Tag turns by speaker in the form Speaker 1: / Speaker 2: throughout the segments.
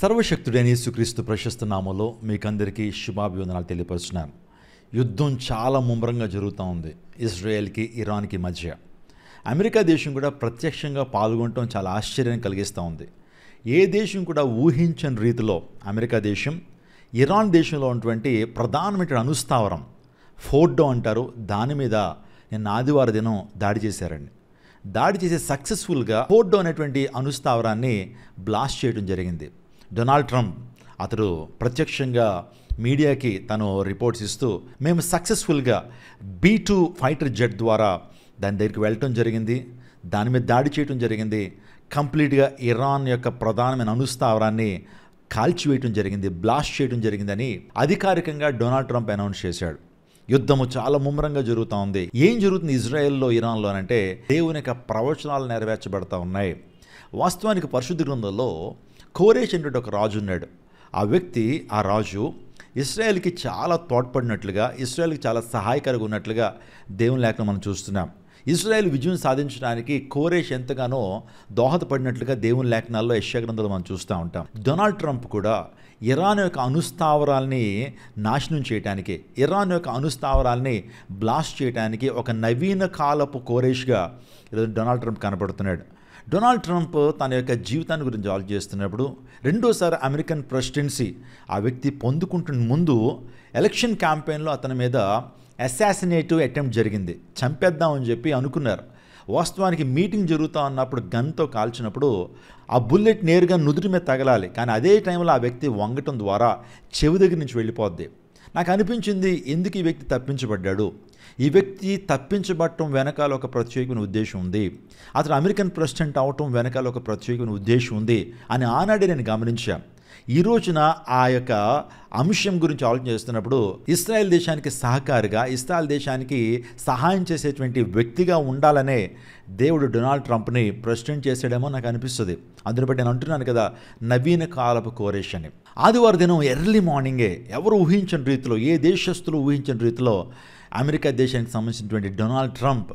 Speaker 1: సర్వశక్తుడైన యేసుక్రీస్తు ప్రశస్త నామములో మీకందరికీ శుభాభివందనాలు తెలియపరుస్తున్నాను. యుద్ధం చాలా ముమ్మరంగా జరుగుతూ ఉంది ఇజ్రాయెల్కి ఇరాన్కి మధ్య. అమెరికా దేశం కూడా ప్రత్యక్షంగా పాల్గొనడం చాలా ఆశ్చర్యం కలిగిస్తూ ఉంది. ఏ దేశం కూడా ఊహించని రీతిలో అమెరికా దేశం ఇరాన్ దేశంలో ఉన్నటువంటి ప్రధానమైన అనుస్థావరం ఫోర్డో అంటారు, దాని మీద నిన్న ఆదివారం దినం దాడి చేశారండి. దాడి చేసి సక్సెస్ఫుల్గా ఫోర్డో అనేటువంటి అనుస్థావరాన్ని బ్లాస్ట్ చేయడం జరిగింది. డొనాల్డ్ ట్రంప్ అతడు ప్రత్యక్షంగా మీడియాకి తను రిపోర్ట్స్ ఇస్తూ మేము సక్సెస్ఫుల్గా B-2 ఫైటర్ జెట్ ద్వారా దాని దగ్గరికి వెళ్ళటం జరిగింది, దాని మీద దాడి చేయడం జరిగింది, కంప్లీట్గా ఇరాన్ యొక్క ప్రధానమైన అనుస్థావరాన్ని కాల్చివేయటం జరిగింది, బ్లాస్ట్ చేయడం జరిగిందని అధికారికంగా డొనాల్డ్ ట్రంప్ అనౌన్స్ చేశాడు. యుద్ధము చాలా ముమ్మరంగా జరుగుతూ ఉంది. ఏం జరుగుతుంది ఇజ్రాయెల్లో ఇరాన్లో అంటే దేవుని యొక్క ప్రవచనాలు నెరవేర్చబడతా ఉన్నాయి. వాస్తవానికి పరిశుద్ధ గ్రంథంలో కోరేష్ అనేటువంటి ఒక రాజు ఉన్నాడు. ఆ రాజు ఇస్రాయేల్కి చాలా తోడ్పడినట్లుగా, ఇస్రాయేల్కి చాలా సహాయకరంగా ఉన్నట్లుగా దేవుని లేఖనం మనం చూస్తున్నాం. ఇజ్రాయెల్ విజయం సాధించడానికి కోరేష్ ఎంతగానో దోహదపడినట్లుగా దేవుని లేఖనాల్లో యెషయా గ్రంథంలో మనం చూస్తూ ఉంటాం. డొనాల్డ్ ట్రంప్ కూడా ఇరాన్ యొక్క అనుస్థావరాల్ని నాశనం చేయడానికి, ఇరాన్ యొక్క అనుస్థావరాల్ని బ్లాస్ట్ చేయడానికి ఒక నవీన కాలపు కోరేష్గా ఈరోజు డొనాల్డ్ ట్రంప్ కనపడుతున్నాడు. డొనాల్డ్ ట్రంప్ తన యొక్క జీవితాన్ని గురించి ఆలోచిస్తున్నప్పుడు రెండోసారి అమెరికన్ ప్రెసిడెన్సీ ఆ వ్యక్తి పొందుకుంటున్న ముందు ఎలక్షన్ క్యాంపెయిన్లో అతని మీద అసాసినేటివ్ అటెంప్ట్ జరిగింది, చంపేద్దామని చెప్పి అనుకున్నారు. వాస్తవానికి మీటింగ్ జరుగుతూ ఉన్నప్పుడు గన్తో కాల్చినప్పుడు ఆ బుల్లెట్ నేరుగా నుదుటి మీద తగలాలి, కానీ అదే టైంలో ఆ వ్యక్తి వంగటం ద్వారా చెవి దగ్గర నుంచి వెళ్ళిపోద్ది. నాకు అనిపించింది, ఎందుకు ఈ వ్యక్తి తప్పించబడ్డాడు? ఈ వ్యక్తి తప్పించబడటం వెనకాల ఒక ప్రత్యేకమైన ఉద్దేశం ఉంది, అతను అమెరికన్ ప్రెసిడెంట్ అవటం వెనకాల ఒక ప్రత్యేకమైన ఉద్దేశం ఉంది అని ఆనాడే నేను గమనించాను. ఈ రోజున ఆ యొక్క అంశం గురించి ఆలోచన చేస్తున్నప్పుడు ఇస్రాయెల్ దేశానికి సహకారిగా, ఇస్రాయెల్ దేశానికి సహాయం చేసేటువంటి వ్యక్తిగా ఉండాలనే దేవుడు డొనాల్డ్ ట్రంప్ని ప్రెసిడెంట్ చేసాడేమో నాకు అనిపిస్తుంది. అందుని బట్టి నేను అంటున్నాను కదా, నవీన కాలపు కోరేష్ అని. ఆదివారం దినం ఎర్లీ మార్నింగే ఎవరు ఊహించని రీతిలో, ఏ దేశస్తులు ఊహించని రీతిలో అమెరికా దేశానికి సంబంధించినటువంటి డొనాల్డ్ ట్రంప్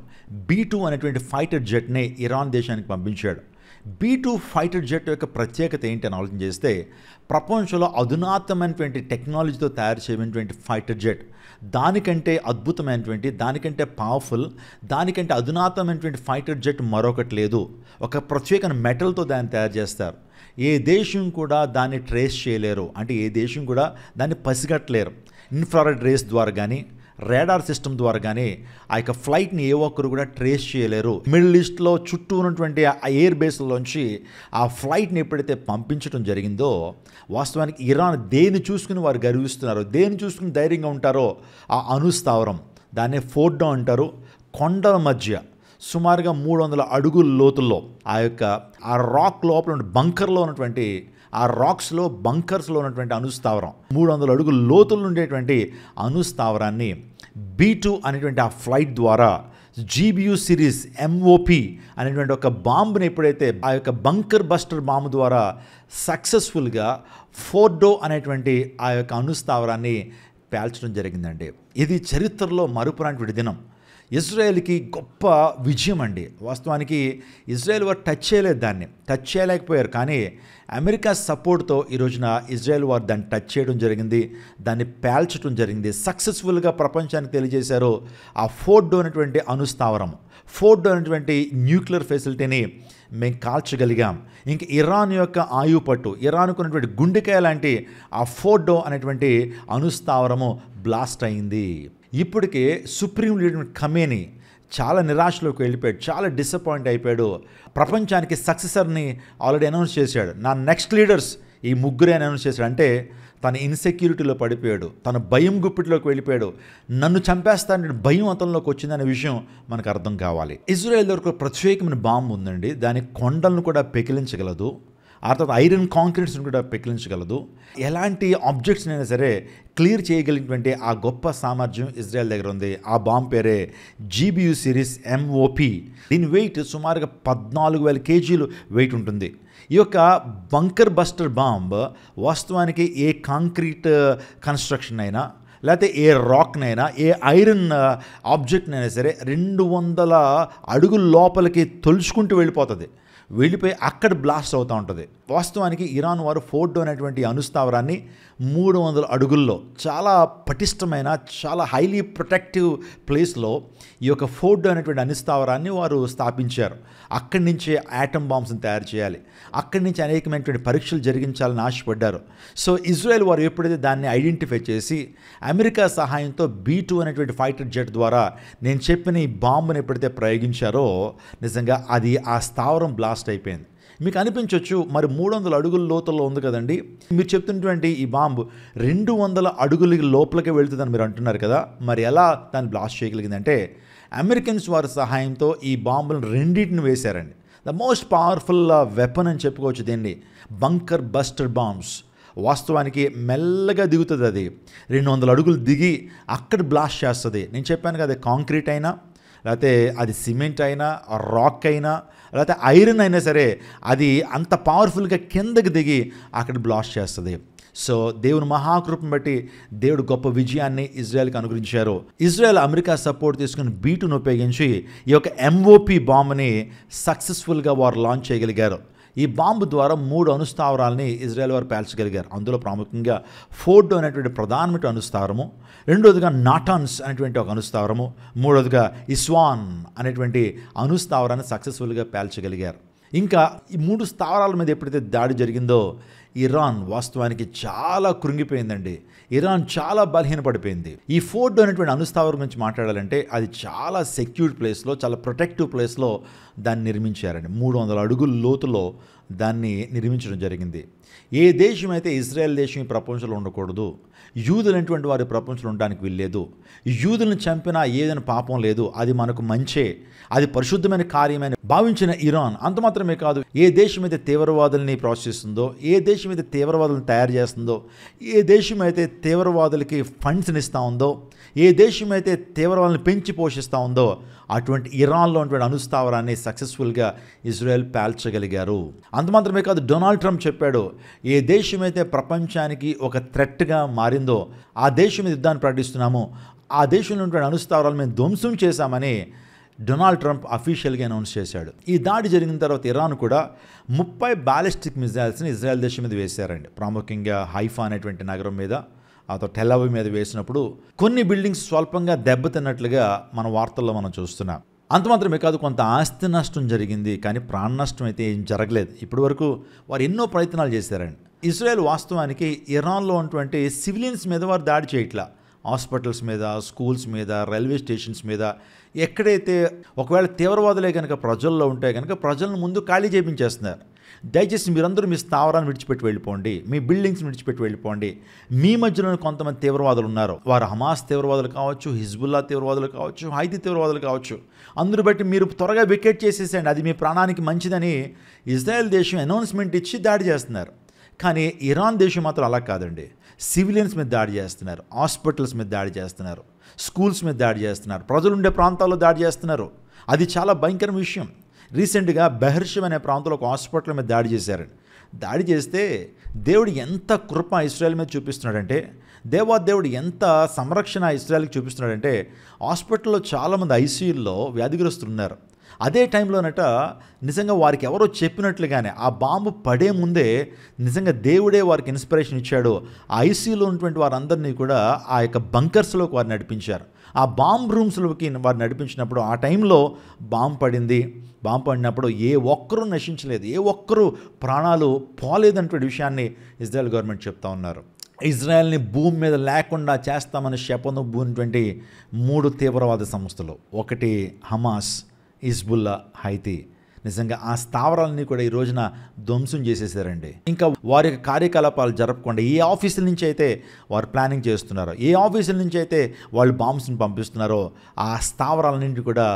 Speaker 1: B-2 అనేటువంటి ఫైటర్ జెట్ని ఇరాన్ దేశానికి పంపించాడు. B-2 ఫైటర్ జెట్ యొక్క ప్రత్యేకత ఏంటి అని ఆలోచన చేస్తే, ప్రపంచంలో అధునాతమైనటువంటి టెక్నాలజీతో తయారు చేయబడినటువంటి ఫైటర్ జెట్, దానికంటే అద్భుతమైనటువంటి, దానికంటే పవర్ఫుల్, దానికంటే అధునాతమైనటువంటి ఫైటర్ జెట్ మరొకటి లేదు. ఒక ప్రత్యేకమైన మెటల్తో దాన్ని తయారు చేస్తారు. ఏ దేశం కూడా దాన్ని ట్రేస్ చేయలేరు, అంటే ఏ దేశం కూడా దాన్ని పసిగట్టలేరు. ఇన్ఫ్రారెడ్ రేస్ ద్వారా కానీ, రాడార్ సిస్టమ్ ద్వారా కానీ ఆ యొక్క ఫ్లైట్ని ఏ ఒక్కరు కూడా ట్రేస్ చేయలేరు. మిడిల్ ఈస్ట్లో చుట్టూ ఉన్నటువంటి ఆ ఎయిర్ బేస్లోంచి ఆ ఫ్లైట్ని ఎప్పుడైతే పంపించడం జరిగిందో, వాస్తవానికి ఇరాన్ దేన్ని చూసుకుని వారు గర్విస్తున్నారో, దేన్ని చూసుకుని ధైర్యంగా ఉంటారో ఆ అనుస్థావరం, దాన్నే ఫోర్డో అంటారు. కొండల మధ్య సుమారుగా 300 అడుగుల లోతుల్లో ఆ రాక్ లోపల ఉన్న బంకర్లో ఉన్నటువంటి, ఆ రాక్స్లో బంకర్స్లో ఉన్నటువంటి అనుస్థావరం, 300 అడుగుల లోతులు ఉండేటువంటి అనుస్థావరాన్ని B-2 అనేటువంటి ఆ ఫ్లైట్ ద్వారా GBU సిరీస్ MOP అనేటువంటి ఒక బాంబుని ఎప్పుడైతే ఆ యొక్క బంకర్ బస్టర్ బాంబు ద్వారా సక్సెస్ఫుల్గా ఫోర్డో అనేటువంటి ఆ యొక్క అనుస్థావరాన్ని పేల్చడం జరిగిందండి. ఇది చరిత్రలో మరుపురాని దినం. ఇజ్రాయెల్కి గొప్ప విజయం అండి. వాస్తవానికి ఇజ్రాయెల్ వారు టచ్ చేయలేకపోయారు, కానీ అమెరికా సపోర్ట్తో ఈ రోజున ఇజ్రాయెల్ వారు దాన్ని టచ్ చేయడం జరిగింది, దాన్ని పేల్చడం జరిగింది. సక్సెస్ఫుల్గా ప్రపంచానికి తెలియజేశారు ఆ ఫోర్డో అనేటువంటి అనుస్థావరం, ఫోర్డో అనేటువంటి న్యూక్లియర్ ఫెసిలిటీని మేము కాల్చగలిగాం. ఇంక ఇరాన్ యొక్క ఆయుపట్టు, ఇరాన్కు ఉన్నటువంటి గుండెకాయ లాంటి ఆ ఫోర్డో అనేటువంటి అనుస్థావరము బ్లాస్ట్ అయింది. ఇప్పటికే సుప్రీం లీడర్ ఖమేనీ చాలా నిరాశలోకి వెళ్ళిపోయాడు, చాలా డిసప్పాయింట్ అయిపోయాడు. ప్రపంచానికి సక్సెసర్ని ఆల్రెడీ అనౌన్స్ చేశాడు. నా నెక్స్ట్ లీడర్స్ ఈ ముగ్గురే అనౌన్స్ చేశాడు. అంటే తన ఇన్సెక్యూరిటీలో పడిపోయాడు, తన భయం గుప్పిటిలోకి వెళ్ళిపోయాడు. నన్ను చంపేస్తానని భయం అతనిలోకి వచ్చిందనే విషయం మనకు అర్థం కావాలి. ఇజ్రాయెల్ వరకు ప్రత్యేకమైన బాంబు ఉందండి, దాని కొండలను కూడా పెకిలించగలదు, ఆ తర్వాత ఐరన్ కాంక్రీట్స్ని కూడా పెకిలించగలదు. ఎలాంటి ఆబ్జెక్ట్స్నైనా సరే క్లియర్ చేయగలిగినటువంటి ఆ గొప్ప సామర్థ్యం ఇజ్రాయెల్ దగ్గర ఉంది. ఆ బాంబు పేరే GBU సిరీస్ MOP. దీని వెయిట్ సుమారుగా 14,000 kgs వెయిట్ ఉంటుంది. ఈ యొక్క బంకర్ బస్టర్ బాంబ్ వాస్తవానికి ఏ కాంక్రీట్ కన్స్ట్రక్షన్ అయినా, లేకపోతే ఏ రాక్నైనా, ఏ ఐరన్ ఆబ్జెక్ట్నైనా సరే 200 అడుగుల లోపలికి తొలుచుకుంటూ వెళ్ళిపోతుంది, వెళ్ళిపోయి అక్కడ బ్లాస్ట్ అవుతూ ఉంటుంది. వాస్తవానికి ఇరాన్ వారు ఫోర్డో అనేటువంటి అణుస్థావరాన్ని 300 అడుగుల్లో చాలా పటిష్టమైన చాలా హైలీ ప్రొటెక్టివ్ ప్లేస్లో ఈ యొక్క ఫోర్డో అనేటువంటి అణుస్థావరాన్ని వారు స్థాపించారు. అక్కడి నుంచే యాటమ్ బాంబ్స్ని తయారు చేయాలి, అక్కడి నుంచి అనేకమైనటువంటి పరీక్షలు జరిగించాలని ఆశపడ్డారు. సో ఇజ్రాయెల్ వారు ఎప్పుడైతే దాన్ని ఐడెంటిఫై చేసి అమెరికా సహాయంతో B-2 అనేటువంటి ఫైటర్ జెట్ ద్వారా నేను చెప్పిన ఈ బాంబుని ఎప్పుడైతే ప్రయోగించారో నిజంగా అది ఆ స్థావరం బ్లాస్ట్ అయిపోయింది. మీకు అనిపించవచ్చు మరి 300 అడుగుల లోతుల్లో ఉంది కదండి, మీరు చెప్తున్నటువంటి ఈ బాంబు 200 అడుగుల లోపలికి వెళుతుందని మీరు అంటున్నారు కదా, మరి ఎలా దాన్ని బ్లాస్ట్ చేయగలిగిందంటే అమెరికన్స్ వారి సహాయంతో ఈ బాంబులను రెండింటిని వేశారండి. ద మోస్ట్ పవర్ఫుల్ వెపన్ అని చెప్పుకోవచ్చు దీన్ని, బంకర్ బస్టర్ బాంబ్స్. వాస్తవానికి మెల్లగా దిగుతుంది, అది 200 అడుగులు దిగి అక్కడ బ్లాస్ట్ చేస్తుంది. నేను చెప్పాను కదా, కాంక్రీట్ అయినా లేకపోతే అది సిమెంట్ అయినా రాక్ అయినా లేకపోతే ఐరన్ అయినా సరే అది అంత పవర్ఫుల్గా కిందకి దిగి అక్కడ బ్లాస్ట్ చేస్తుంది. సో దేవుని మహాకృపను బట్టి దేవుడు గొప్ప విజయాన్ని ఇజ్రాయెల్కి అనుగ్రహించారు. ఇజ్రాయెల్ అమెరికా సపోర్ట్ తీసుకుని B-2ను ఉపయోగించి ఈ యొక్క MOP బాంబుని సక్సెస్ఫుల్గా వారు లాంచ్ చేయగలిగారు. ఈ బాంబు ద్వారా 3 అణుస్థావరాలని ఇజ్రాయెల్ వారు పేల్చగలిగారు. అందులో ప్రాముఖ్యంగా ఫోర్డో అనేటువంటి ప్రధానమైన అణుస్థావరము, రెండోదిగా నాటాన్స్ అనేటువంటి ఒక అణుస్థావరము, మూడోదిగా ఇస్వాన్ అనేటువంటి అణుస్థావరాన్ని సక్సెస్ఫుల్గా పేల్చగలిగారు. ఇంకా ఈ 3 స్థావరాల మీద ఎప్పుడైతే దాడి జరిగిందో ఇరాన్ వాస్తవానికి చాలా కృంగిపోయిందండి. ఇరాన్ చాలా బలహీనపడిపోయింది. ఈ ఫోర్డో అనేటువంటి అణుస్థావరం గురించి మాట్లాడాలంటే అది చాలా సెక్యూర్డ్ ప్లేస్లో, చాలా ప్రొటెక్టివ్ ప్లేస్లో దాన్ని నిర్మించారండి. 300 అడుగుల లోతులో దాన్ని నిర్మించడం జరిగింది. ఏ దేశం అయితే ఇజ్రాయెల్ దేశం ఈ ప్రపంచంలో ఉండకూడదు, యూదులైనటువంటి వారి ప్రపంచంలో ఉండడానికి వీల్లేదు, యూదులను చంపినా ఏదైనా పాపం లేదు, అది మనకు మంచే, అది పరిశుద్ధమైన కార్యమని భావించిన ఇరాన్, అంత మాత్రమే కాదు, ఏ దేశం అయితే తీవ్రవాదుల్ని ప్రోత్సహిస్తుందో, ఏ దేశం అయితే తీవ్రవాదులను తయారు చేస్తుందో, ఏ దేశం అయితే తీవ్రవాదులకి ఫండ్స్ని ఇస్తూ ఉందో, ఏ దేశం అయితే తీవ్రవాదులను పెంచి పోషిస్తూ ఉందో అటువంటి ఇరాన్లో ఉన్నటువంటి అణుస్థావరాన్ని సక్సెస్ఫుల్గా ఇజ్రాయెల్ పేల్చగలిగారు. అంత మాత్రమే కాదు, డొనాల్డ్ ట్రంప్ చెప్పాడు, ఏ దేశం అయితే ప్రపంచానికి ఒక థ్రెట్గా మారిందో ఆ దేశం మీద యుద్ధాన్ని ప్రకటిస్తున్నాము, ఆ దేశంలో ఉన్నటువంటి అణుస్థావరాలు మేము ధ్వంసం చేశామని డొనాల్డ్ ట్రంప్ అఫీషియల్గా అనౌన్స్ చేశాడు. ఈ దాడి జరిగిన తర్వాత ఇరాన్ కూడా 30 బ్యాలిస్టిక్ మిజైల్స్ని ఇజ్రాయెల్ దేశం మీద వేశారండి. ప్రాముఖ్యంగా హైఫా అనేటువంటి నగరం మీద, ఆ తర్వాత టెల్ అవీవ్ మీద వేసినప్పుడు కొన్ని బిల్డింగ్స్ స్వల్పంగా దెబ్బతిన్నట్లుగా మన వార్తల్లో మనం చూస్తున్నాం. అంత మాత్రమే కాదు, కొంత ఆస్తి నష్టం జరిగింది, కానీ ప్రాణ నష్టం అయితే ఏం జరగలేదు. ఇప్పటి వరకు వారు ఎన్నో ప్రయత్నాలు చేశారండి. ఇజ్రాయెల్ వాస్తవానికి ఇరాన్లో ఉన్నటువంటి సివిలియన్స్ మీద వారు దాడి చేయట్లా, హాస్పిటల్స్ మీద, స్కూల్స్ మీద, రైల్వే స్టేషన్స్ మీద, ఎక్కడైతే ఒకవేళ తీవ్రవాదులే కనుక ప్రజల్లో ఉంటే కనుక ప్రజలను ముందు ఖాళీ చేయించేస్తున్నారు. దయచేసి మీరందరూ మీ స్థావరాన్ని విడిచిపెట్టి వెళ్ళిపోండి, మీ బిల్డింగ్స్ని విడిచిపెట్టి వెళ్ళిపోండి. మీ మధ్యలో కొంతమంది తీవ్రవాదులు ఉన్నారు, వారు హమాస్ తీవ్రవాదులు కావచ్చు, హిజ్బుల్లా తీవ్రవాదులు కావచ్చు, హైతీ తీవ్రవాదులు కావచ్చు, అందరూ బట్టి మీరు త్వరగా వికెట్ చేసేసేయండి, అది మీ ప్రాణానికి మంచిదని ఇజ్రాయెల్ దేశం అనౌన్స్మెంట్ ఇచ్చి దాడి చేస్తున్నారు. కానీ ఇరాన్ దేశం మాత్రం అలా కాదండి. సివిలియన్స్ మీద దాడి చేస్తున్నారు, హాస్పిటల్స్ మీద దాడి చేస్తున్నారు, స్కూల్స్ మీద దాడి చేస్తున్నారు, ప్రజలు ఉండే ప్రాంతాల్లో దాడి చేస్తున్నారు. అది చాలా భయంకర విషయం. రీసెంట్గా బెహర్షం అనే ప్రాంతంలో ఒక హాస్పిటల్ మీద దాడి చేశారు. దాడి చేస్తే దేవుడు ఎంత కృప ఇజ్రాయెల్ మీద చూపిస్తున్నాడంటే, దేవుడు ఎంత సంరక్షణ ఇజ్రాయెల్కి చూపిస్తున్నాడంటే, హాస్పిటల్లో చాలామంది ఐసీయూల్లో వ్యాధిగ్రస్తులు ఉన్నారు. అదే టైంలోనట నిజంగా వారికి ఎవరో చెప్పినట్లుగానే ఆ బాంబు పడే ముందే నిజంగా దేవుడే వారికి ఇన్స్పిరేషన్ ఇచ్చాడు. ఆ ఐసీయూలో ఉన్నటువంటి వారందరినీ కూడా ఆ యొక్క బంకర్స్లోకి వారు నడిపించారు. ఆ బాంబ్ రూమ్స్లోకి వారు నడిపించినప్పుడు ఆ టైంలో బాంబు పడింది. బాంబు పడినప్పుడు ఏ ఒక్కరూ నశించలేదు, ఏ ఒక్కరూ ప్రాణాలు పోలేదన్నటువంటి విషయాన్ని ఇజ్రాయెల్ గవర్నమెంట్ చెప్తా ఉన్నారు. ఇజ్రాయెల్ని భూమి మీద లేకుండా చేస్తామని శపథం పూనినటువంటి 3 తీవ్రవాద సంస్థలు, ఒకటి హమాస్, హిజ్బుల్లా, హైతీ, నిజంగా ఆ స్థావరాలని కూడా ఈ రోజున ధ్వంసం చేసేసారండి. ఇంకా వారి యొక్క కార్యకలాపాలు జరపకుండా ఏ ఆఫీసుల నుంచి అయితే వారు ప్లానింగ్ చేస్తున్నారో, ఏ ఆఫీసుల నుంచి అయితే వాళ్ళు బాంబ్స్ని పంపిస్తున్నారో ఆ స్థావరాలన్నింటినీ కూడా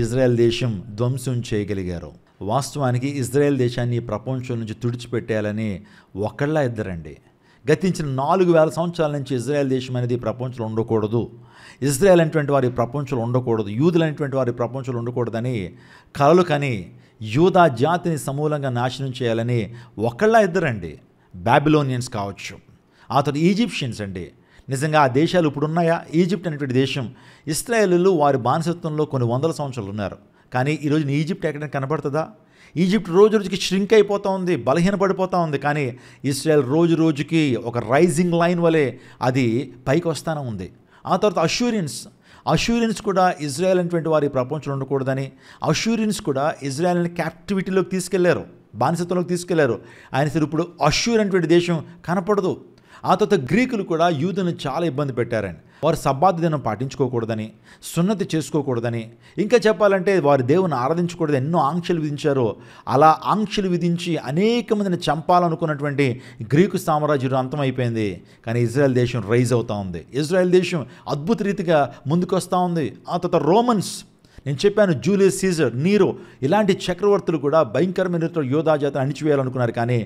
Speaker 1: ఇజ్రాయెల్ దేశం ధ్వంసం చేయగలిగారు. వాస్తవానికి ఇజ్రాయెల్ దేశాన్ని ప్రపంచం నుంచి తుడిచిపెట్టేయాలని ఒకళ్ళ ఇద్దరండి. గతించిన 4000 సంవత్సరాల నుంచి ఇజ్రాయెల్ దేశం అనేది ప్రపంచంలో ఉండకూడదు, ఇజ్రాయెల్ అనేటువంటి వారి ప్రపంచంలో ఉండకూడదు, యూదులు అనేటువంటి వారి ప్రపంచంలో ఉండకూడదని కలలు కని యూదా జాతిని సమూలంగా నాశనం చేయాలని ఒకళ్ళ ఇద్దరండి. బాబిలోనియన్స్ కావచ్చు, ఆ తర్వాత ఈజిప్షియన్స్ అండి. నిజంగా ఆ దేశాలు ఇప్పుడు ఉన్నాయా? ఈజిప్ట్ అనేటువంటి దేశం, ఇశ్రాయేలీయులు వారి బానిసత్వంలో కొన్ని వందల సంవత్సరాలు ఉన్నారు. కానీ ఈరోజు ఈజిప్ట్ ఎక్కడైనా కనబడుతుందా? ఈజిప్ట్ రోజు రోజుకి ష్రింక్ అయిపోతూ ఉంది, బలహీనపడిపోతూ ఉంది. కానీ ఇజ్రాయెల్ రోజు రోజుకి ఒక రైజింగ్ లైన్ వలె అది పైకి వస్తూనే ఉంది. ఆ తర్వాత అష్యూరియన్స్ కూడా ఇజ్రాయెల్ అనేటువంటి వారి ప్రపంచంలో ఉండకూడదని అష్యూరియన్స్ కూడా ఇజ్రాయెల్ని క్యాప్టివిటీలోకి తీసుకెళ్లారు, బానిసత్వంలోకి తీసుకెళ్లారు. ఆయన సరే ఇప్పుడు అష్యూర్ అనేటువంటి దేశం కనపడదు. ఆ తర్వాత గ్రీకులు కూడా యూదులను చాలా ఇబ్బంది పెట్టారండి. వారు సబ్బాతు దినం పాటించుకోకూడదని, సున్నతి చేసుకోకూడదని, ఇంకా చెప్పాలంటే వారి దేవుని ఆరాధించకూడదు ఎన్నో ఆంక్షలు విధించారు. అలా ఆంక్షలు విధించి అనేక మందిని చంపాలనుకున్నటువంటి గ్రీకు సామ్రాజ్యం అంతమైపోయింది. కానీ ఇజ్రాయెల్ దేశం రైజ్ అవుతూ ఉంది. ఇజ్రాయెల్ దేశం అద్భుత రీతిగా ముందుకు వస్తూ ఉంది. ఆ తర్వాత రోమన్స్, నేను చెప్పాను, జూలియస్ సీజర్, నీరో, ఇలాంటి చక్రవర్తులు కూడా భయంకరమైన రీతిలో యూదా జాతిని అణిచివేయాలనుకున్నారు. కానీ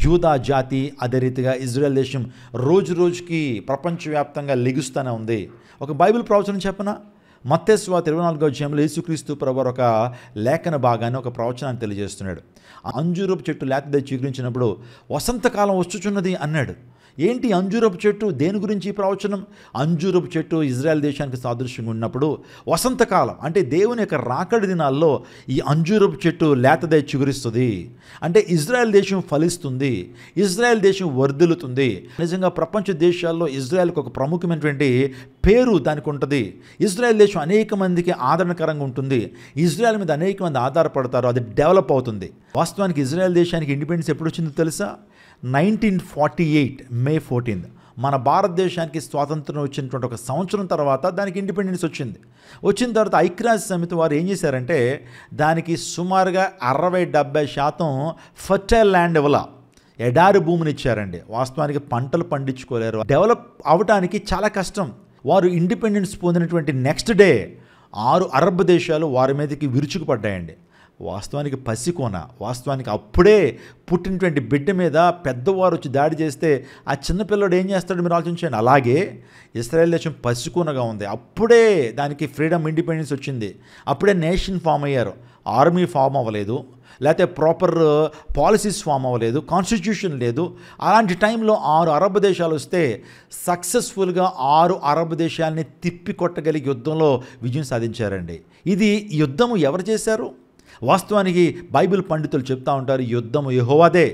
Speaker 1: యూదా జాతి అదే రీతిగా ఇజ్రాయెల్ దేశం రోజు రోజుకి ప్రపంచవ్యాప్తంగా లెగుస్తూనే ఉంది. ఒక బైబిల్ ప్రవచనం చెప్పనా? మత్తయి సువార్త 24వ అధ్యాయంలో యేసుక్రీస్తు ప్రభువారు ఒక లేఖన భాగాన్ని, ఒక ప్రవచనాన్ని తెలియజేస్తున్నాడు. అంజూరపు చెట్టు లేత చిగురించినప్పుడు వసంతకాలం వచ్చుచున్నది అన్నాడు. ఏంటి అంజూరపు చెట్టు? దేని గురించి ఈ ప్రవచనం? అంజూరపు చెట్టు ఇజ్రాయెల్ దేశానికి సాదృశ్యంగా ఉన్నప్పుడు వసంతకాలం అంటే దేవుని యొక్క రాకడి దినాల్లో ఈ అంజూరపు చెట్టు లేతదై చిగురిస్తుంది. అంటే ఇజ్రాయెల్ దేశం ఫలిస్తుంది, ఇజ్రాయెల్ దేశం వర్ధిల్లుతుంది. నిజంగా ప్రపంచ దేశాల్లో ఇజ్రాయెల్కి ఒక ప్రముఖమైనటువంటి పేరు దానికి ఉంటుంది. ఇజ్రాయెల్ దేశం అనేక మందికి ఆదరణకరంగా ఉంటుంది. ఇజ్రాయెల్ మీద అనేక మంది ఆధారపడతారు, అది డెవలప్ అవుతుంది. వాస్తవానికి ఇజ్రాయెల్ దేశానికి ఇండిపెండెన్స్ ఎప్పుడు వచ్చిందో తెలుసా? 1948 మే 14 మన భారతదేశానికి స్వాతంత్రం వచ్చినటువంటి ఒక సంవత్సరం తర్వాత దానికి ఇండిపెండెన్స్ వచ్చింది. వచ్చిన తర్వాత ఐక్యరాజ్య సమితి వారు ఏం చేశారంటే దానికి సుమారుగా 60-70% ఫర్టైల్ ల్యాండ్ ఇవ్వాల, ఎడారి భూమిని ఇచ్చారండి. వాస్తవానికి పంటలు పండించుకోలేరు, డెవలప్ అవడానికి చాలా కష్టం. వారు ఇండిపెండెన్స్ పొందినటువంటి నెక్స్ట్ డే 6 అరబ్ దేశాలు వారి మీదకి విరుచుకుపడ్డాయండి. వాస్తవానికి పసికోన, వాస్తవానికి అప్పుడే పుట్టినటువంటి బిడ్డ మీద పెద్దవారు వచ్చి దాడి చేస్తే ఆ చిన్నపిల్లడు ఏం చేస్తాడు మీరు ఆలోచించండి. అలాగే ఇజ్రాయెల్ దేశం పసికోనగా ఉంది. అప్పుడే దానికి ఫ్రీడమ్, ఇండిపెండెన్స్ వచ్చింది. అప్పుడే నేషన్ ఫామ్ అయ్యారు. ఆర్మీ ఫామ్ అవ్వలేదు, లేకపోతే ప్రాపర్ పాలసీస్ ఫామ్ అవ్వలేదు, కాన్స్టిట్యూషన్ లేదు. అలాంటి టైంలో 6 అరబ్ దేశాలు వస్తే సక్సెస్ఫుల్గా 6 అరబ్ దేశాలని తిప్పి కొట్టగలిగి యుద్ధంలో విజయం సాధించారండి. ఇది యుద్ధము ఎవరు చేశారు? వాస్తవానికి బైబిల్ పండితులు చెప్తా ఉంటారు, యుద్ధము యెహోవాదే,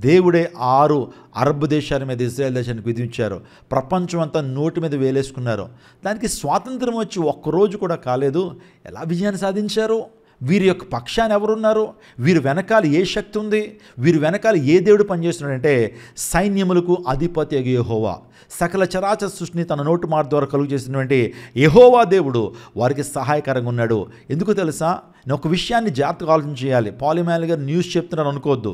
Speaker 1: దేవుడే 6 అరబ్ దేశాల మీద ఇజ్రాయెల్ దేశానికి విధించారు. ప్రపంచం అంతా నోటి మీద వేలేసుకున్నారు. దానికి స్వాతంత్రం వచ్చి ఒక్కరోజు కూడా కాలేదు. ఎలా విజయాన్ని సాధించారు? వీరి యొక్క పక్షాన్ని ఎవరున్నారు? వీరి వెనకాల ఏ శక్తి ఉంది? వీరి వెనకాల ఏ దేవుడు పనిచేస్తున్నాడంటే సైన్యములకు అధిపతి యెహోవా, సకల చరాచర సృష్టిని తన నోటి మాట ద్వారా కలుగు చేసినటువంటి యెహోవా దేవుడు వారికి సహాయకరంగా ఉన్నాడు. ఎందుకు తెలుసా? నేను ఒక విషయాన్ని జాగ్రత్తగా ఆలోచన చేయాలి. పాలిమాల్ గారు న్యూస్ చెప్తున్నారు అనుకోవద్దు.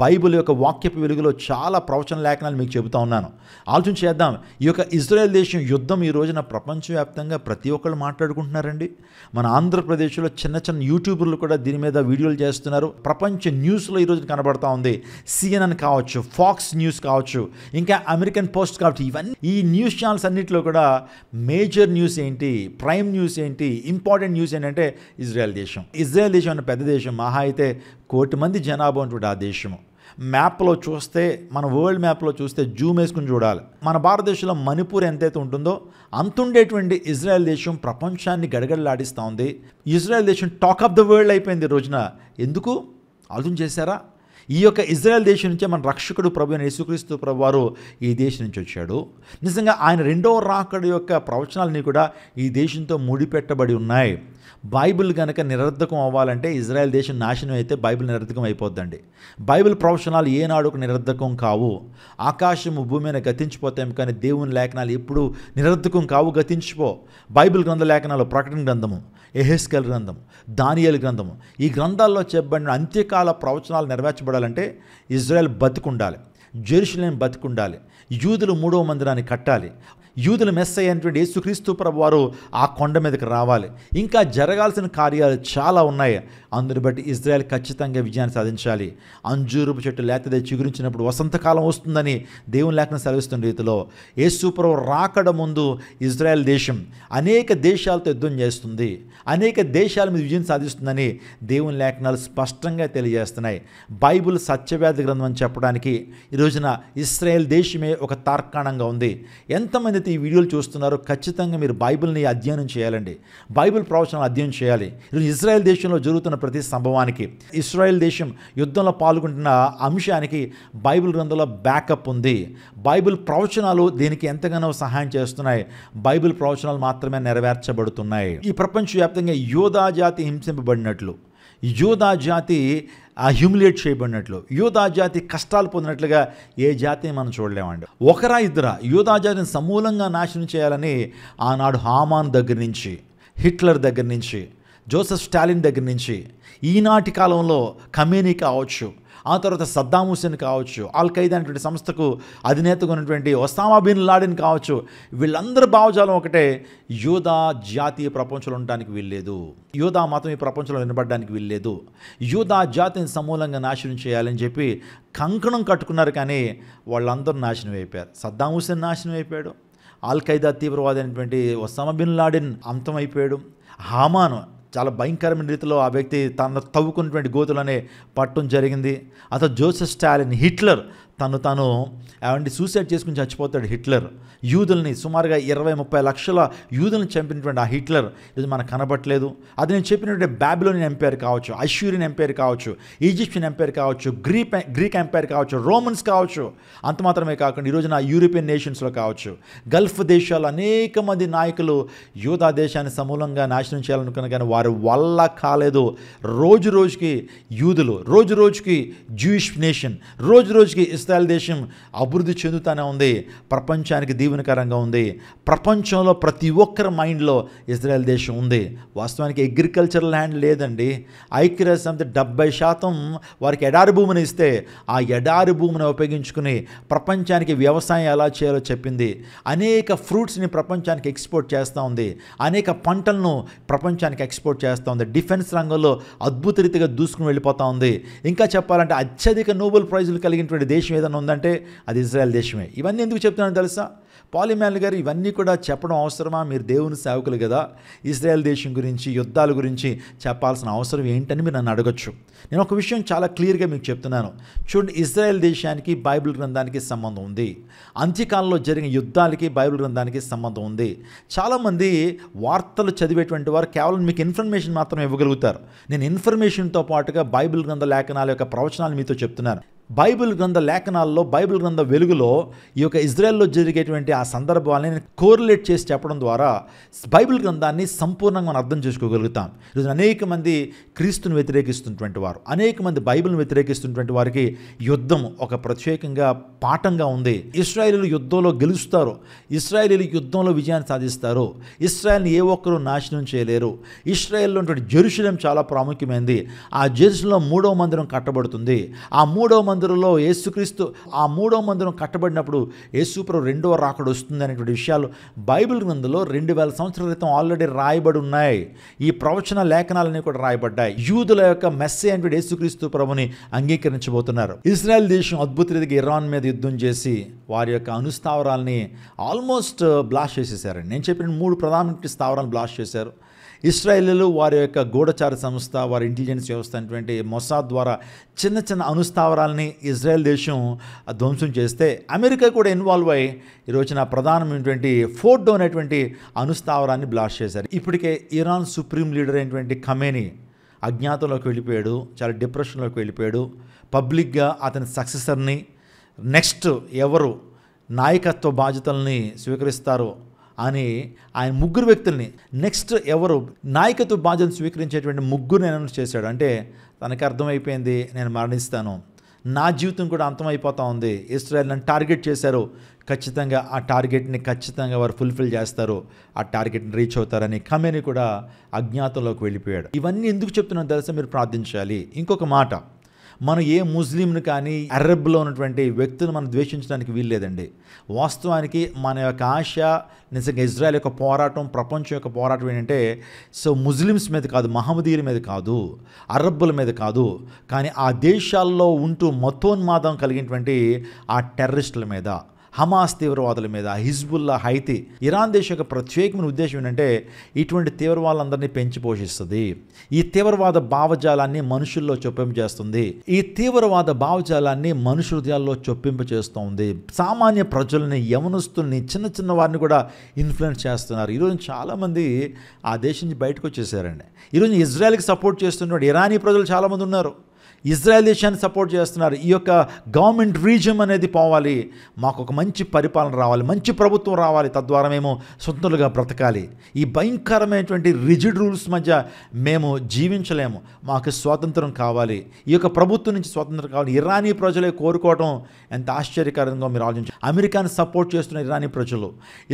Speaker 1: బైబిల్ యొక్క వాక్యపు వెలుగులో చాలా ప్రవచన లేఖనాలు మీకు చెబుతా ఉన్నాను. ఆలోచన చేద్దాం. ఈ యొక్క ఇజ్రాయెల్ దేశం యుద్ధం ఈ రోజున ప్రపంచవ్యాప్తంగా ప్రతి ఒక్కళ్ళు మాట్లాడుకుంటున్నారండి. మన ఆంధ్రప్రదేశ్లో చిన్న చిన్న యూట్యూబర్లు కూడా దీని మీద వీడియోలు చేస్తున్నారు. ప్రపంచ న్యూస్లో ఈరోజు కనబడతా ఉంది. CNN కావచ్చు, ఫాక్స్ న్యూస్ కావచ్చు, ఇంకా అమెరికన్ పోస్ట్ కావచ్చు. ఇవన్నీ ఈ న్యూస్ ఛానల్స్ అన్నింటిలో కూడా మేజర్ న్యూస్ ఏంటి, ప్రైమ్ న్యూస్ ఏంటి, ఇంపార్టెంట్ న్యూస్ ఏంటంటే ఇజ్రాయెల్ దేశం. ఇజ్రాయెల్ దేశం అనే పెద్ద దేశం, మహా అయితే 1 కోటి మంది జనాభా ఉన్నటువంటి ఆ దేశము. మ్యాప్లో చూస్తే, మన వరల్డ్ మ్యాప్లో చూస్తే జూమ్ వేసుకుని చూడాలి. మన భారతదేశంలో మణిపూర్ ఎంతైతే ఉంటుందో అంతుండేటువంటి ఇజ్రాయెల్ దేశం ప్రపంచాన్ని గడగడలాడిస్తూ ఉంది. ఇజ్రాయెల్ దేశం టాక్ ఆఫ్ ద వరల్డ్ అయిపోయింది ఈ రోజున. ఎందుకు ఆలోచన చేశారా? ఈ యొక్క ఇజ్రాయెల్ దేశం నుంచే మన రక్షకుడు ప్రభు అయిన యేసుక్రీస్తు ప్రభువారు ఈ దేశం నుంచి వచ్చాడు. నిజంగా ఆయన రెండవ రాకడ యొక్క ప్రవచనాలన్నీ కూడా ఈ దేశంతో ముడిపెట్టబడి ఉన్నాయి. బైబిల్ కనుక నిరర్ధకం అవ్వాలంటే ఇజ్రాయెల్ దేశం నాశనం అయితే బైబిల్ నిరర్ధకం అయిపోద్దండి. బైబిల్ ప్రవచనాలు ఏనాడు నిరర్ధకం కావు. ఆకాశము భూమి మీద గతించిపోతాం కానీ దేవుని లేఖనాలు ఎప్పుడు నిరర్ధకం కావు, గతించిపో. బైబిల్ గ్రంథ లేఖనాలు ప్రకటన గ్రంథము, యెహెజ్కేలు గ్రంథము, దానియేలు గ్రంథము, ఈ గ్రంథాల్లో చెప్పబడిన అంత్యకాల ప్రవచనాలు నెరవేర్చబడాలంటే ఇజ్రాయెల్ బతికుండాలి, జెరూసలేం బతికుండాలి, యూదులు 3వ మందిరాన్ని కట్టాలి, యూదుల మెస్సయ్య అయినటువంటి యేసుక్రీస్తు ప్రభువారు ఆ కొండ మీదకి రావాలి. ఇంకా జరగాల్సిన కార్యాలు చాలా ఉన్నాయి. అందుని బట్టి ఇజ్రాయెల్ ఖచ్చితంగా విజయాన్ని సాధించాలి. అంజూరపు చెట్టు లేతదే చిగురించినప్పుడు వసంతకాలం వస్తుందని దేవుని లేఖనం సెలవిస్తున్న రీతిలో యేసు ప్రభువు రాకడ ముందు ఇజ్రాయెల్ దేశం అనేక దేశాలతో యుద్ధం చేస్తుంది, అనేక దేశాల మీద విజయం సాధిస్తుందని దేవుని లేఖనాలు స్పష్టంగా తెలియజేస్తున్నాయి. బైబిల్ సత్యవేద గ్రంథం అని చెప్పడానికి ఈ రోజున ఇశ్రాయేల్ దేశమే ఒక తార్కాణంగా ఉంది. ఎంతమంది ఎవరైతే ఈ వీడియోలు చూస్తున్నారో ఖచ్చితంగా మీరు బైబిల్ని అధ్యయనం చేయాలండి. బైబిల్ ప్రవచనాలు అధ్యయనం చేయాలి. ఈరోజు ఇజ్రాయెల్ దేశంలో జరుగుతున్న ప్రతి సంభవానికి, ఇజ్రాయెల్ దేశం యుద్ధంలో పాల్గొంటున్న అంశానికి బైబిల్ గ్రంథంలో బ్యాకప్ ఉంది. బైబిల్ ప్రవచనాలు దీనికి ఎంతగానో సహాయం చేస్తున్నాయి. బైబిల్ ప్రవచనాలు మాత్రమే నెరవేర్చబడుతున్నాయి. ఈ ప్రపంచవ్యాప్తంగా యోధా జాతి హింసింపబడినట్లు, యోధా జాతి హ్యూమిలియేట్ చేయబడినట్లు, యోధా జాతి కష్టాలు పొందినట్లుగా ఏ జాతిని మనం చూడలేమండి. ఒకరా ఇద్దరా యోధా జాతిని సమూలంగా నాశనం చేయాలని ఆనాడు హామాన్ దగ్గర నుంచి, హిట్లర్ దగ్గర నుంచి, జోసెఫ్ స్టాలిన్ దగ్గర నుంచి, ఈనాటి కాలంలో ఖమేనీ కావచ్చు, ఆ తర్వాత సద్దాం హుస్సేన్ కావచ్చు, అల్ ఖైదా అనేటువంటి సంస్థకు అధినేతగా ఉన్నటువంటి ఒసామా బిన్ లాడెన్ కావచ్చు, వీళ్ళందరి భావజాలం ఒకటే, యోధా జాతి ప్రపంచంలో ఉండడానికి వీల్లేదు, యోధా మతం ఈ ప్రపంచంలో నిలబడడానికి వీల్లేదు, యోధా జాతిని సమూలంగా నాశనం చేయాలని చెప్పి కంకణం కట్టుకున్నారు. కానీ వాళ్ళందరూ నాశనం అయిపోయారు. సద్దాం హుస్సేన్ నాశనం అయిపోయాడు, అల్ ఖైదా తీవ్రవాది అయినటువంటి ఒసామా బిన్ లాడెన్ అంతమైపోయాడు, హామాను చాలా భయంకరమైన రీతిలో ఆ వ్యక్తి తను తవ్వుకున్నటువంటి గోతులనే పట్టడం జరిగింది. అతను జోసెఫ్ స్టాలిన్, హిట్లర్ తను సూసైడ్ చేసుకుని చచ్చిపోతాడు. హిట్లర్ యూదుల్ని సుమారుగా 20-30 లక్షల యూదులను చంపినటువంటి ఆ హిట్లర్ ఇది మనకు కనబట్టలేదు. అది నేను చెప్పినటువంటి బాబిలోనియన్ ఎంపైర్ కావచ్చు, అష్యూరియన్ ఎంపైర్ కావచ్చు, ఈజిప్షియన్ ఎంపైర్ కావచ్చు, గ్రీక్ ఎంపైర్ కావచ్చు, రోమన్స్ కావచ్చు, అంత మాత్రమే కాకుండా ఈరోజున యూరోపియన్ నేషన్స్లో కావచ్చు, గల్ఫ్ దేశాలు అనేక మంది నాయకులు యోధా దేశాన్ని సమూలంగా నాశనం చేయాలనుకున్న కానీ వారి వల్ల కాలేదు. రోజు రోజుకి యూదులు, రోజు రోజుకి జూయిష్ నేషన్, రోజు రోజుకి ఇస్రాయల్ దేశం అభివృద్ధి చెందుతూనే ఉంది. ప్రపంచానికి దీవెనకరంగా ఉంది. ప్రపంచంలో ప్రతి ఒక్కరి మైండ్లో ఇజ్రాయెల్ దేశం ఉంది. వాస్తవానికి అగ్రికల్చర్ ల్యాండ్ లేదండి. ఐక్యరాజ్య సమితి 70% వారికి ఎడారి భూమిని ఇస్తే ఆ ఎడారి భూమిని ఉపయోగించుకుని ప్రపంచానికి వ్యవసాయం ఎలా చేయాలో చెప్పింది. అనేక ఫ్రూట్స్ని ప్రపంచానికి ఎక్స్పోర్ట్ చేస్తూ ఉంది. అనేక పంటలను ప్రపంచానికి ఎక్స్పోర్ట్ చేస్తూ ఉంది. డిఫెన్స్ రంగంలో అద్భుత రీతిగా దూసుకుని వెళ్ళిపోతూ ఉంది. ఇంకా చెప్పాలంటే అత్యధిక నోబెల్ ప్రైజులు కలిగినటువంటి దేశం ఏదైనా ఉందంటే అది ఇజ్రాయెల్ దేశమే. ఇవన్నీ ఎందుకు చెప్తున్నానో తెలుసా? పాలిమాన్ గారు ఇవన్నీ కూడా చెప్పడం అవసరమా? మీరు దేవుని సేవకులు కదా, ఇజ్రాయెల్ దేశం గురించి, యుద్ధాల గురించి చెప్పాల్సిన అవసరం ఏంటని మీరు నన్ను అడగచ్చు. నేను ఒక విషయం చాలా క్లియర్గా మీకు చెప్తున్నాను. చూడండి, ఇజ్రాయెల్ దేశానికి బైబిల్ గ్రంథానికి సంబంధం ఉంది. అంత్యకాలంలో జరిగిన యుద్ధాలకి బైబిల్ గ్రంథానికి సంబంధం ఉంది. చాలామంది వార్తలు చదివేటువంటి వారు కేవలం మీకు ఇన్ఫర్మేషన్ మాత్రం ఇవ్వగలుగుతారు. నేను ఇన్ఫర్మేషన్తో పాటుగా బైబిల్ గ్రంథ లేఖనాల యొక్క ప్రవచనాలు మీతో చెప్తున్నాను. బైబిల్ గ్రంథ లేఖనాల్లో, బైబిల్ గ్రంథ వెలుగులో ఈ యొక్క ఇజ్రాయెల్లో జరిగేటువంటి ఆ సందర్భాలని కోరిలేట్ చేసి చెప్పడం ద్వారా బైబిల్ గ్రంథాన్ని సంపూర్ణంగా మనం అర్థం చేసుకోగలుగుతాం. ఈరోజు అనేక మంది క్రీస్తుని వ్యతిరేకిస్తున్నటువంటి వారు, అనేక మంది బైబిల్ని వ్యతిరేకిస్తున్నటువంటి వారికి యుద్ధం ఒక ప్రత్యేకంగా పాఠంగా ఉంది. ఇశ్రాయేలీయులు యుద్ధంలో గెలుస్తారు, ఇశ్రాయేలీయులు యుద్ధంలో విజయాన్ని సాధిస్తారు, ఇశ్రాయేల్ని ఏ ఒక్కరూ నాశనం చేయలేరు. ఇశ్రాయేల్లో ఉన్నటువంటి జెరూసలేం చాలా ప్రాముఖ్యమైనది. ఆ జెరూసలేంలో 3వ మందిరం కట్టబడుతుంది. ఆ 3వ మందిరంలో యేసుక్రీస్తు, ఆ 3వ మందిరం కట్టబడినప్పుడు యేసుప్రభు 2వ రాకడ వస్తుంది అనేటువంటి విషయాలు బైబిల్ గ్రంథంలో 2000 సంవత్సరాల క్రితం ఆల్రెడీ రాయబడి ఉన్నాయి. ఈ ప్రవచన లేఖనాలన్నీ కూడా రాయబడ్డాయి. యూదుల యొక్క మెస్సీ అంటే యేసుక్రీస్తు ప్రభుని అంగీకరించబోతున్నారు. ఇజ్రాయెల్ దేశం అద్భుత రీతిగా ఇరాన్ మీద యుద్ధం చేసి వారి యొక్క అణుస్థావరాల్ని ఆల్మోస్ట్ బ్లాస్ట్ చేసేసారండి. నేను చెప్పిన 3 ప్రధాన స్థావరాలను బ్లాస్ట్ చేశారు. ఇశ్రాయేలీయులు వారి యొక్క గూఢచార సంస్థ, వారి ఇంటెలిజెన్స్ వ్యవస్థ అయినటువంటి మొసాద్ ద్వారా చిన్న చిన్న అణుస్థావరాలని ఇజ్రాయెల్ దేశం ధ్వంసం చేస్తే అమెరికా కూడా ఇన్వాల్వ్ అయ్యి ఈరోజున ప్రధానమైనటువంటి ఫోర్డో అనేటువంటి అణుస్థావరాన్ని బ్లాస్ట్ చేశారు. ఇప్పటికే ఇరాన్ సుప్రీం లీడర్ అయినటువంటి ఖమేనీ అజ్ఞాతంలోకి వెళ్ళిపోయాడు, చాలా డిప్రెషన్లోకి వెళ్ళిపోయాడు. పబ్లిక్గా అతని సక్సెసర్ని, నెక్స్ట్ ఎవరు నాయకత్వ బాధ్యతల్ని స్వీకరిస్తారో అని ఆయన 3 వ్యక్తుల్ని, నెక్స్ట్ ఎవరు నాయకత్వ బాధ్యతను స్వీకరించేటువంటి 3 అనౌన్స్ చేశాడు. అంటే తనకు అర్థమైపోయింది, నేను మరణిస్తాను, నా జీవితం కూడా అంతమైపోతూ ఉంది. ఇస్రాయెల్ నన్ను టార్గెట్ చేశారు, ఖచ్చితంగా ఆ టార్గెట్ని ఖచ్చితంగా వారు ఫుల్ఫిల్ చేస్తారు, ఆ టార్గెట్ని రీచ్ అవుతారని ఖమేనీ కూడా అజ్ఞాతంలోకి వెళ్ళిపోయాడు. ఇవన్నీ ఎందుకు చెప్తున్నాను తెలుసా? మీరు ప్రార్థించాలి. ఇంకొక మాట, మనం ఏ ముస్లింను కానీ అరబ్లో ఉన్నటువంటి వ్యక్తులు మనం ద్వేషించడానికి వీల్లేదండి. వాస్తవానికి మన యొక్క ఆశ నిజంగా ఇజ్రాయెల్ యొక్క పోరాటం, ప్రపంచం యొక్క పోరాటం ఏంటంటే ముస్లిమ్స్ మీద కాదు, మహమ్మదీయుల మీద కాదు, అరబ్బుల మీద కాదు, కానీ ఆ దేశాల్లో ఉంటూ మతోన్మాదం కలిగినటువంటి ఆ టెర్రరిస్టుల మీద, హమాస్ తీవ్రవాదుల మీద, హిజ్బుల్లా, హైతీ. ఇరాన్ దేశం యొక్క ప్రత్యేకమైన ఉద్దేశం ఏంటంటే ఇటువంటి తీవ్రవాదులందరినీ పెంచి పోషిస్తుంది. ఈ తీవ్రవాద భావజాలాన్ని మనుషుల్లో చొప్పింపు చేస్తుంది. ఈ తీవ్రవాద భావజాలాన్ని మనుషు హృదయాల్లో చొప్పింపు చేస్తుంది. సామాన్య ప్రజల్ని, యవనస్తుల్ని, చిన్న చిన్న వారిని కూడా ఇన్ఫ్లుయెన్స్ చేస్తున్నారు. ఈరోజు చాలామంది ఆ దేశం నుంచి బయటకు వచ్చేసారండి. ఈరోజు ఇజ్రాయెల్కి సపోర్ట్ చేస్తున్నటువంటి ఇరానీ ప్రజలు చాలామంది ఉన్నారు. ఇజ్రాయెల్ దేశాన్ని సపోర్ట్ చేస్తున్నారు. ఈ యొక్క గవర్నమెంట్ రీజం అనేది పోవాలి, మాకు ఒక మంచి పరిపాలన రావాలి, మంచి ప్రభుత్వం రావాలి, తద్వారా మేము సొంతలుగా బ్రతకాలి. ఈ భయంకరమైనటువంటి రిజిడ్ రూల్స్ మధ్య మేము జీవించలేము, మాకు స్వాతంత్రం కావాలి, ఈ యొక్క ప్రభుత్వం నుంచి స్వాతంత్రం కావాలి. ఇరానీ ప్రజలే కోరుకోవడం ఎంత ఆశ్చర్యకరంగా మీరు ఆలోచించారు. అమెరికాని సపోర్ట్ చేస్తున్న ఇరానీ ప్రజలు,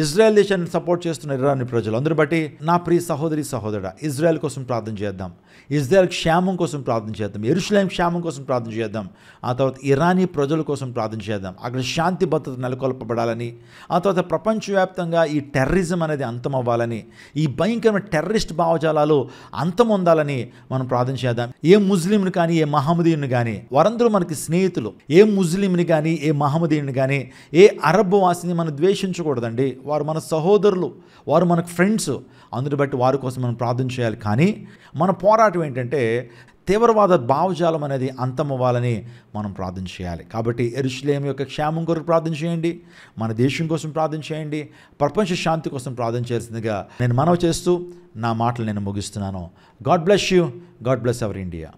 Speaker 1: ఇజ్రాయెల్ దేశాన్ని సపోర్ట్ చేస్తున్న ఇరానీ ప్రజలు, అందరూ బట్టి నా ప్రియ సహోదరి సహోదరుడా, ఇజ్రాయెల్ కోసం ప్రార్థన చేద్దాం, ఇజ్రాయెల్ క్షేమం కోసం ప్రార్థన చేద్దాం, యెరూషలేం క్షేమం కోసం ప్రార్థన చేద్దాం. ఆ తర్వాత ఇరానీ ప్రజల కోసం ప్రార్థన చేద్దాం, అక్కడ శాంతి భద్రత నెలకొల్పబడాలని. ఆ తర్వాత ప్రపంచవ్యాప్తంగా ఈ టెర్రరిజం అనేది అంతం అవ్వాలని, ఈ భయంకరమైన టెర్రరిస్ట్ భావజాలాలు అంతం పొందాలని మనం ప్రార్థన చేద్దాం. ఏ ముస్లింని కానీ, ఏ మహమ్మదీయుని కానీ, వారందరూ మనకి స్నేహితులు. ఏ ముస్లింని కానీ, ఏ మహమ్మదీయుని కానీ, ఏ అరబ్ వాసిని మనం ద్వేషించకూడదండి. వారు మన సహోదరులు, వారు మనకు ఫ్రెండ్స్. అందుని బట్టి వారి కోసం మనం ప్రార్థన చేయాలి. కానీ మన పోరాటం ఏంటంటే తీవ్రవాద భావజాలం అనేది అంతమవ్వాలని మనం ప్రార్థన చేయాలి. కాబట్టి యెరూషలేము యొక్క క్షేమం కొరకు ప్రార్థన చేయండి, మన దేశం కోసం ప్రార్థన చేయండి, ప్రపంచ శాంతి కోసం ప్రార్థన చేయాల్సిందిగా నేను మనవి చేస్తూ నా మాటలు నేను ముగిస్తున్నాను. God bless you. God bless our India.